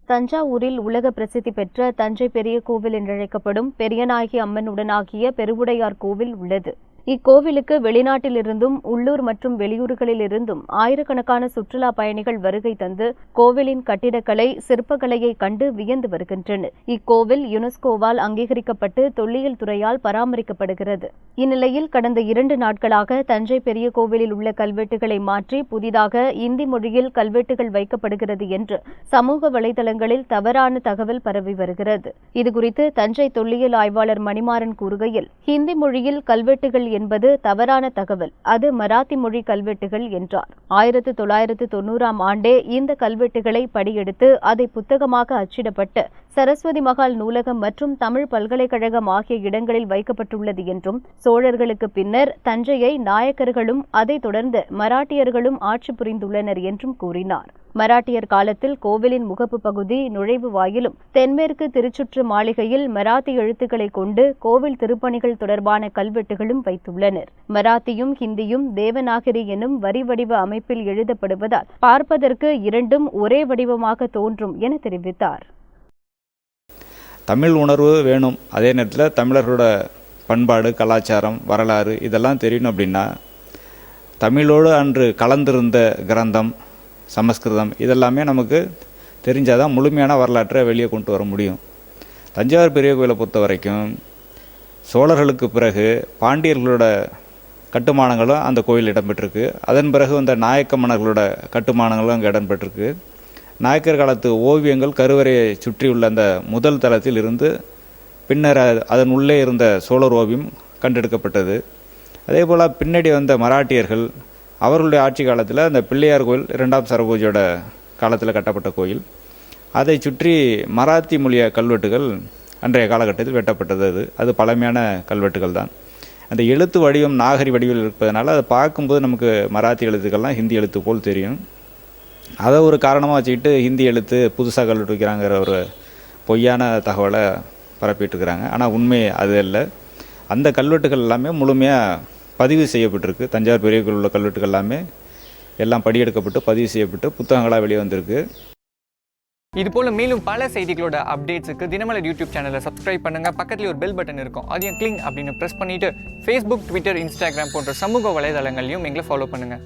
தஞ்சாவூரில் உலக பிரசித்தி பெற்ற தஞ்சை பெரிய கோவில் என்றழைக்கப்படும் பெரியநாயகி அம்மன் உடனாகிய பெருவுடையார் கோவில் உள்ளது. இக்கோவிலுக்கு வெளிநாட்டிலிருந்தும் உள்ளூர் மற்றும் வெளியூர்களிலிருந்தும் ஆயிரக்கணக்கான சுற்றுலா பயணிகள் வருகை தந்து கோவிலின் கட்டிடக்கலை சிற்பக்கலையை கண்டு வியந்து வருகின்றனர். இக்கோவில் யுனெஸ்கோவால் அங்கீகரிக்கப்பட்டு தொல்லியல் துறையால் பராமரிக்கப்படுகிறது. இந்நிலையில் கடந்த 2 நாட்களாக தஞ்சை பெரிய கோவிலில் உள்ள கல்வெட்டுகளை மாற்றி புதிதாக இந்தி மொழியில் கல்வெட்டுகள் வைக்கப்படுகிறது என்று சமூக வலைதளங்களில் தவறான தகவல் பரவி வருகிறது. இதுகுறித்து தஞ்சை தொல்லியல் ஆய்வாளர் மணிமாறன் கூறுகையில், ஹிந்தி மொழியில் கல்வெட்டுகள் என்பது தவறான தகவல், அது மராத்தி மொழி கல்வெட்டுகள் என்றார். 1990ஆம் ஆண்டே இந்த கல்வெட்டுகளை படியெடுத்து அதை புத்தகமாக அச்சிடப்பட்டு சரஸ்வதி மகால் நூலகம் மற்றும் தமிழ் பல்கலைக்கழகம் ஆகிய இடங்களில் வைக்கப்பட்டுள்ளது என்றும், சோழர்களுக்கு பின்னர் தஞ்சையை நாயக்கர்களும் அதைத் தொடர்ந்து மராட்டியர்களும் ஆட்சி புரிந்துள்ளனர் என்றும் கூறினார். மராட்டியர் காலத்தில் கோவிலின் முகப்பு பகுதி நுழைவு வாயிலும் தென்மேற்கு திருச்சுற்று மாளிகையில் மராத்தி எழுத்துக்களை கொண்டு கோவில் திருப்பணிகள் தொடர்பான கல்வெட்டுகளும் வைத்துள்ளனர். மராத்தியும் ஹிந்தியும் தேவநாகரி எனும் வரி வடிவ அமைப்பில் எழுதப்படுவதால் பார்ப்பதற்கு இரண்டும் ஒரே வடிவமாக தோன்றும் என தெரிவித்தார். தமிழ் உணர்வு வேணும், அதே நேரத்தில் தமிழர்களோட பண்பாடு, கலாச்சாரம், வரலாறு இதெல்லாம் தெரியணும் அப்படின்னா தமிழோடு அன்று கலந்திருந்த கிரந்தம், சமஸ்கிருதம் இதெல்லாமே நமக்கு தெரிஞ்சாதான் முழுமையான வரலாற்றை வெளியே கொண்டு வர முடியும். தஞ்சாவூர் பெரிய கோயிலை பொறுத்த வரைக்கும் சோழர்களுக்கு பிறகு பாண்டியர்களோட கட்டுமானங்களும் அந்த கோயில் இடம்பெற்றிருக்கு. அதன் பிறகு அந்த நாயக்க மன்னர்களோட கட்டுமானங்களும் அங்கே இடம்பெற்றிருக்கு. நாயக்கர் காலத்து ஓவியங்கள் கருவறையை சுற்றியுள்ள அந்த முதல் தளத்தில் இருந்து பின்னர் அதன் உள்ளே இருந்த சோழர் ஓவியம் கண்டெடுக்கப்பட்டது. அதே போல் பின்னாடி வந்த மராட்டியர்கள் அவர்களுடைய ஆட்சி காலத்தில் அந்த பிள்ளையார் கோயில் 2ஆம் சரபோஜியோட காலத்தில் கட்டப்பட்ட கோயில், அதை சுற்றி மராத்தி மொழிய கல்வெட்டுகள் அன்றைய காலகட்டத்தில் வெட்டப்பட்டது. அது பழமையான கல்வெட்டுகள் தான். அந்த எழுத்து வடிவம் நாகரி வடிவில் இருப்பதனால அதை பார்க்கும்போது நமக்கு மராத்தி எழுத்துக்கள்லாம் ஹிந்தி எழுத்து போல் தெரியும். அதை ஒரு காரணமாக வச்சுக்கிட்டு ஹிந்தி எழுத்து புதுசாக கல்வெட்டு வைக்கிறாங்கிற ஒரு பொய்யான தகவலை பரப்பிட்டுருக்கிறாங்க. ஆனால் உண்மை அது இல்லை. அந்த கல்வெட்டுகள் எல்லாமே முழுமையாக பதிவு செய்யப்பட்டிருக்கு. தஞ்சாவூர் பெரிய கோயில் உள்ள கல்வெட்டுகள் எல்லாமே எல்லாம் படியெடுக்கப்பட்டு பதிவு செய்யப்பட்டு புத்தகங்களாக வெளியே வந்திருக்கு. இதுபோல் மேலும் பல செய்திகளோட அப்டேட்ஸுக்கு தினமலர் யூடியூப் சேனலை சப்ஸ்கிரைப் பண்ணுங்கள். பக்கத்தில் ஒரு பெல் பட்டன் இருக்கும், அதையும் கிளிக் அப்படின்னு ப்ரெஸ் பண்ணிவிட்டு ஃபேஸ்புக், ட்விட்டர், இன்ஸ்டாகிராம் போன்ற சமூக வலைதளங்களையும் எங்களை ஃபாலோ பண்ணுங்கள்.